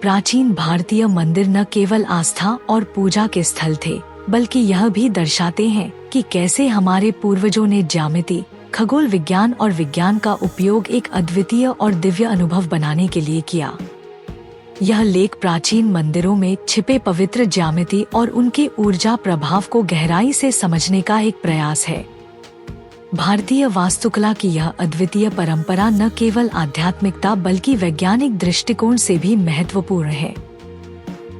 प्राचीन भारतीय मंदिर न केवल आस्था और पूजा के स्थल थे, बल्कि यह भी दर्शाते हैं कि कैसे हमारे पूर्वजों ने ज्यामिति, खगोल विज्ञान और विज्ञान का उपयोग एक अद्वितीय और दिव्य अनुभव बनाने के लिए किया। यह लेख प्राचीन मंदिरों में छिपे पवित्र ज्यामिति और उनके ऊर्जा प्रभाव को गहराई से समझने का एक प्रयास है। भारतीय वास्तुकला की यह अद्वितीय परंपरा न केवल आध्यात्मिकता बल्कि वैज्ञानिक दृष्टिकोण से भी महत्वपूर्ण है।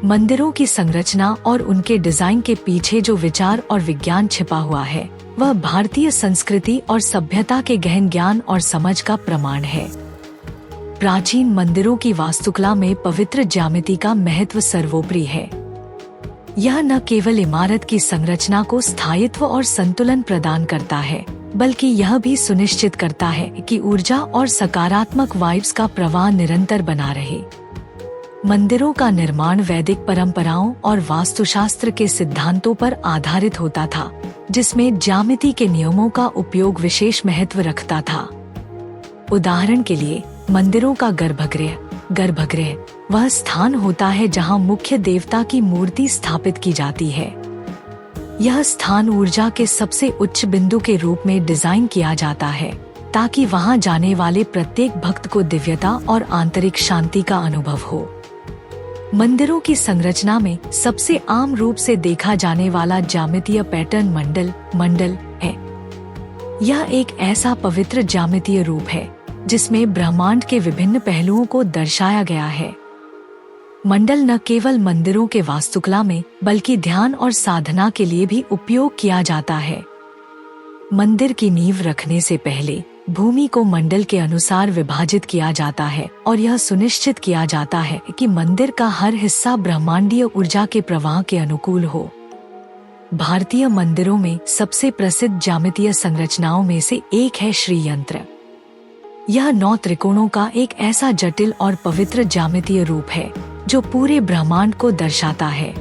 मंदिरों की संरचना और उनके डिजाइन के पीछे जो विचार और विज्ञान छिपा हुआ है, वह भारतीय संस्कृति और सभ्यता के गहन ज्ञान और समझ का प्रमाण है। प्राचीन मंदिरों की वास्तुकला में पवित्र ज्यामिति का महत्व सर्वोपरि है। यह न केवल इमारत की संरचना को स्थायित्व और संतुलन प्रदान करता है, बल्कि यह भी सुनिश्चित करता है कि ऊर्जा और सकारात्मक वाइब्स का प्रवाह निरंतर बना रहे। मंदिरों का निर्माण वैदिक परंपराओं और वास्तुशास्त्र के सिद्धांतों पर आधारित होता था, जिसमें ज्यामिति के नियमों का उपयोग विशेष महत्व रखता था। उदाहरण के लिए, मंदिरों का गर्भगृह वह स्थान होता है जहां मुख्य देवता की मूर्ति स्थापित की जाती है। यह स्थान ऊर्जा के सबसे उच्च बिंदु के रूप में डिजाइन किया जाता है, ताकि वहां जाने वाले प्रत्येक भक्त को दिव्यता और आंतरिक शांति का अनुभव हो। मंदिरों की संरचना में सबसे आम रूप से देखा जाने वाला ज्यामितीय पैटर्न मंडल है। यह एक ऐसा पवित्र ज्यामितीय रूप है जिसमें ब्रह्मांड के विभिन्न पहलुओं को दर्शाया गया है। मंडल न केवल मंदिरों के वास्तुकला में बल्कि ध्यान और साधना के लिए भी उपयोग किया जाता है। मंदिर की नींव रखने से पहले भूमि को मंडल के अनुसार विभाजित किया जाता है और यह सुनिश्चित किया जाता है कि मंदिर का हर हिस्सा ब्रह्मांडीय ऊर्जा के प्रवाह के अनुकूल हो। भारतीय मंदिरों में सबसे प्रसिद्ध ज्यामितीय संरचनाओं में से एक है श्री यंत्र। यह 9 त्रिकोणों का एक ऐसा जटिल और पवित्र ज्यामितीय रूप है जो पूरे ब्रह्मांड को दर्शाता है।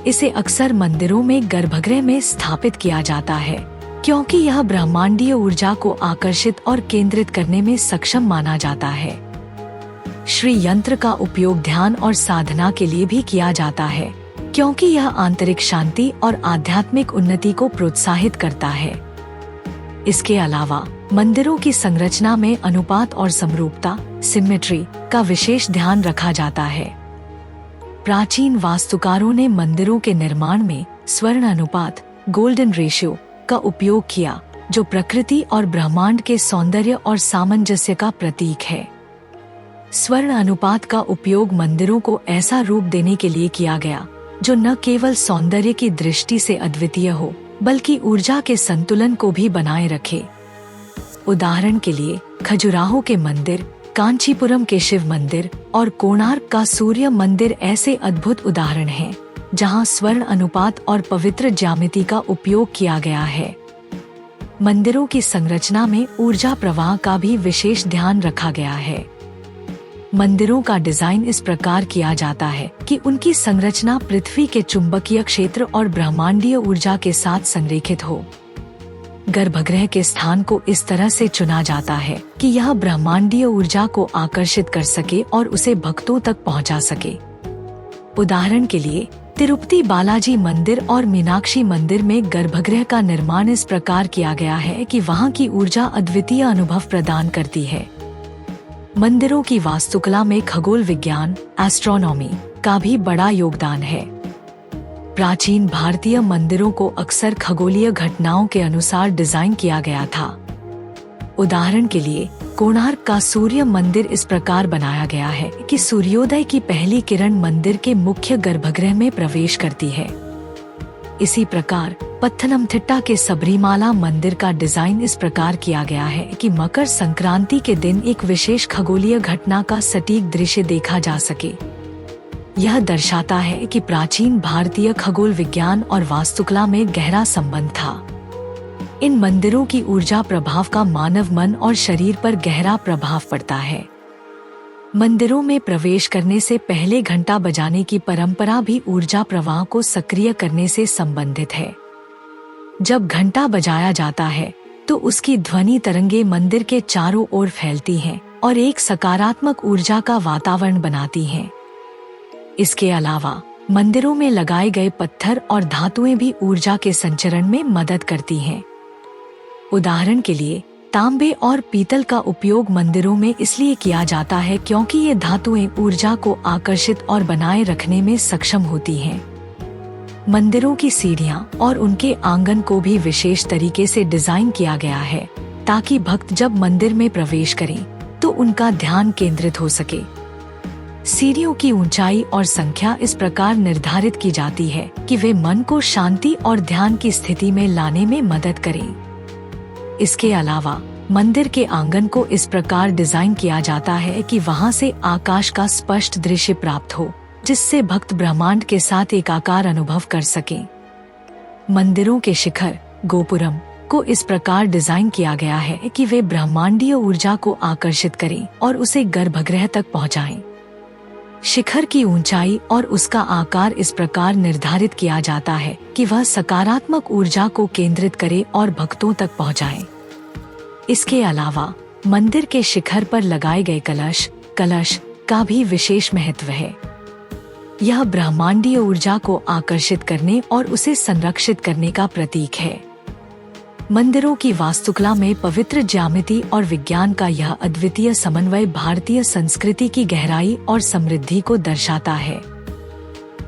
इसे अक्सर मंदिरों में गर्भगृह में स्थापित किया जाता है, क्योंकि यह ब्रह्मांडीय ऊर्जा को आकर्षित और केंद्रित करने में सक्षम माना जाता है। श्री यंत्र का उपयोग ध्यान और साधना के लिए भी किया जाता है, क्योंकि यह आंतरिक शांति और आध्यात्मिक उन्नति को प्रोत्साहित करता है। इसके अलावा मंदिरों की संरचना में अनुपात और समरूपता सिमेट्री का विशेष ध्यान रखा जाता है। प्राचीन वास्तुकारों ने मंदिरों के निर्माण में स्वर्ण अनुपात गोल्डन रेशियो का उपयोग किया, जो प्रकृति और ब्रह्मांड के सौंदर्य और सामंजस्य का प्रतीक है। स्वर्ण अनुपात का उपयोग मंदिरों को ऐसा रूप देने के लिए किया गया जो न केवल सौंदर्य की दृष्टि से अद्वितीय हो, बल्कि ऊर्जा के संतुलन को भी बनाए रखे। उदाहरण के लिए, खजुराहो के मंदिर, कांचीपुरम के शिव मंदिर और कोणार्क का सूर्य मंदिर ऐसे अद्भुत उदाहरण हैं, जहां स्वर्ण अनुपात और पवित्र ज्यामिति का उपयोग किया गया है। मंदिरों की संरचना में ऊर्जा प्रवाह का भी विशेष ध्यान रखा गया है। मंदिरों का डिजाइन इस प्रकार किया जाता है कि उनकी संरचना पृथ्वी के चुंबकीय क्षेत्र और ब्रह्मांडीय ऊर्जा के साथ संरेखित हो। गर्भगृह के स्थान को इस तरह से चुना जाता है कि यह ब्रह्मांडीय ऊर्जा को आकर्षित कर सके और उसे भक्तों तक पहुंचा सके। उदाहरण के लिए, तिरुपति बालाजी मंदिर और मीनाक्षी मंदिर में गर्भगृह का निर्माण इस प्रकार किया गया है कि वहां की ऊर्जा अद्वितीय अनुभव प्रदान करती है। मंदिरों की वास्तुकला में खगोल विज्ञान एस्ट्रोनॉमी का भी बड़ा योगदान है। प्राचीन भारतीय मंदिरों को अक्सर खगोलीय घटनाओं के अनुसार डिजाइन किया गया था। उदाहरण के लिए, कोणार्क का सूर्य मंदिर इस प्रकार बनाया गया है कि सूर्योदय की पहली किरण मंदिर के मुख्य गर्भगृह में प्रवेश करती है। इसी प्रकार पत्थनमथिट्टा के सबरीमाला मंदिर का डिजाइन इस प्रकार किया गया है कि मकर संक्रांति के दिन एक विशेष खगोलीय घटना का सटीक दृश्य देखा जा सके। यह दर्शाता है कि प्राचीन भारतीय खगोल विज्ञान और वास्तुकला में गहरा संबंध था। इन मंदिरों की ऊर्जा प्रभाव का मानव मन और शरीर पर गहरा प्रभाव पड़ता है। मंदिरों में प्रवेश करने से पहले घंटा बजाने की परंपरा भी ऊर्जा प्रवाह को सक्रिय करने से संबंधित है। जब घंटा बजाया जाता है तो उसकी ध्वनि तरंगे मंदिर के चारों ओर फैलती हैं और एक सकारात्मक ऊर्जा का वातावरण बनाती हैं। इसके अलावा मंदिरों में लगाए गए पत्थर और धातुएं भी ऊर्जा के संचरण में मदद करती हैं। उदाहरण के लिए तांबे और पीतल का उपयोग मंदिरों में इसलिए किया जाता है क्योंकि ये धातुएं ऊर्जा को आकर्षित और बनाए रखने में सक्षम होती हैं। मंदिरों की सीढ़ियां और उनके आंगन को भी विशेष तरीके से डिजाइन किया गया है ताकि भक्त जब मंदिर में प्रवेश करें तो उनका ध्यान केंद्रित हो सके। सीढ़ियों की ऊंचाई और संख्या इस प्रकार निर्धारित की जाती है कि वे मन को शांति और ध्यान की स्थिति में लाने में मदद करें। इसके अलावा मंदिर के आंगन को इस प्रकार डिजाइन किया जाता है कि वहां से आकाश का स्पष्ट दृश्य प्राप्त हो, जिससे भक्त ब्रह्मांड के साथ एकाकार अनुभव कर सकें। मंदिरों के शिखर गोपुरम को इस प्रकार डिजाइन किया गया है कि वे ब्रह्मांडीय ऊर्जा को आकर्षित करें और उसे गर्भगृह तक पहुंचाएं। शिखर की ऊंचाई और उसका आकार इस प्रकार निर्धारित किया जाता है कि वह सकारात्मक ऊर्जा को केंद्रित करे और भक्तों तक पहुंचाए। इसके अलावा मंदिर के शिखर पर लगाए गए कलश का भी विशेष महत्व है। यह ब्रह्मांडीय ऊर्जा को आकर्षित करने और उसे संरक्षित करने का प्रतीक है। मंदिरों की वास्तुकला में पवित्र ज्यामिति और विज्ञान का यह अद्वितीय समन्वय भारतीय संस्कृति की गहराई और समृद्धि को दर्शाता है।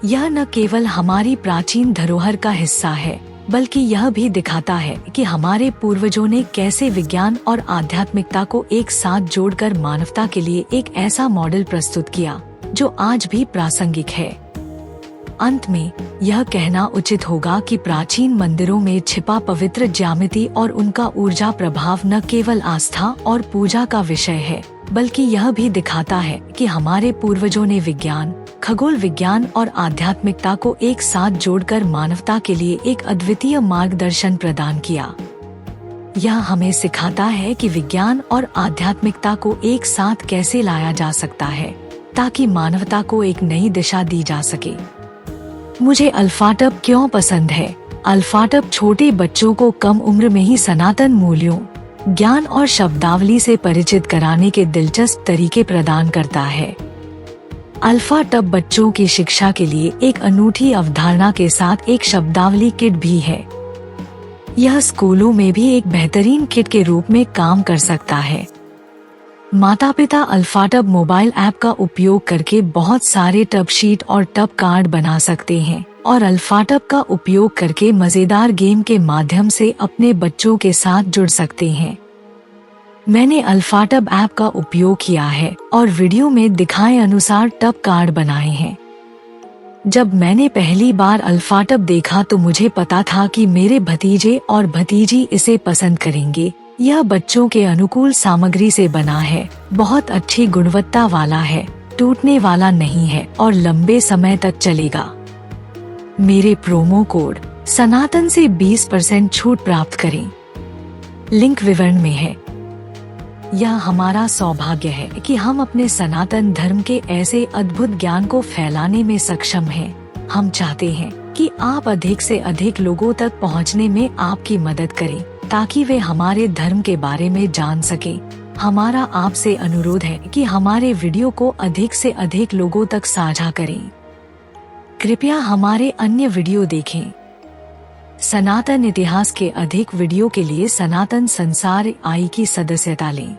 यह न केवल हमारी प्राचीन धरोहर का हिस्सा है, बल्कि यह भी दिखाता है कि हमारे पूर्वजों ने कैसे विज्ञान और आध्यात्मिकता को एक साथ जोड़कर मानवता के लिए एक ऐसा मॉडल प्रस्तुत किया जो आज भी प्रासंगिक है। अंत में यह कहना उचित होगा कि प्राचीन मंदिरों में छिपा पवित्र ज्यामिति और उनका ऊर्जा प्रभाव न केवल आस्था और पूजा का विषय है, बल्कि यह भी दिखाता है कि हमारे पूर्वजों ने विज्ञान, खगोल विज्ञान और आध्यात्मिकता को एक साथ जोड़कर मानवता के लिए एक अद्वितीय मार्गदर्शन प्रदान किया। यह हमें सिखाता है कि विज्ञान और आध्यात्मिकता को एक साथ कैसे लाया जा सकता है ताकि मानवता को एक नई दिशा दी जा सके। मुझे अल्फाटब क्यों पसंद है? अल्फाटब छोटे बच्चों को कम उम्र में ही सनातन मूल्यों, ज्ञान और शब्दावली से परिचित कराने के दिलचस्प तरीके प्रदान करता है। अल्फाटब बच्चों की शिक्षा के लिए एक अनूठी अवधारणा के साथ एक शब्दावली किट भी है। यह स्कूलों में भी एक बेहतरीन किट के रूप में काम कर सकता है। माता पिता अल्फाटब मोबाइल ऐप का उपयोग करके बहुत सारे टब शीट और टब कार्ड बना सकते हैं और अल्फाटब का उपयोग करके मजेदार गेम के माध्यम से अपने बच्चों के साथ जुड़ सकते हैं। मैंने अल्फाटब ऐप का उपयोग किया है और वीडियो में दिखाए अनुसार टब कार्ड बनाए हैं। जब मैंने पहली बार अल्फाटब देखा तो मुझे पता था कि मेरे भतीजे और भतीजी इसे पसंद करेंगे। यह बच्चों के अनुकूल सामग्री से बना है, बहुत अच्छी गुणवत्ता वाला है, टूटने वाला नहीं है और लंबे समय तक चलेगा। मेरे प्रोमो कोड सनातन से 20% छूट प्राप्त करें। लिंक विवरण में है। यह हमारा सौभाग्य है कि हम अपने सनातन धर्म के ऐसे अद्भुत ज्ञान को फैलाने में सक्षम हैं। हम चाहते हैं कि आप अधिक से अधिक लोगों तक पहुंचने में आपकी मदद करें ताकि वे हमारे धर्म के बारे में जान सकें। हमारा आपसे अनुरोध है कि हमारे वीडियो को अधिक से अधिक लोगों तक साझा करें। कृपया हमारे अन्य वीडियो देखें। सनातन इतिहास के अधिक वीडियो के लिए सनातन संसार आई की सदस्यता लें।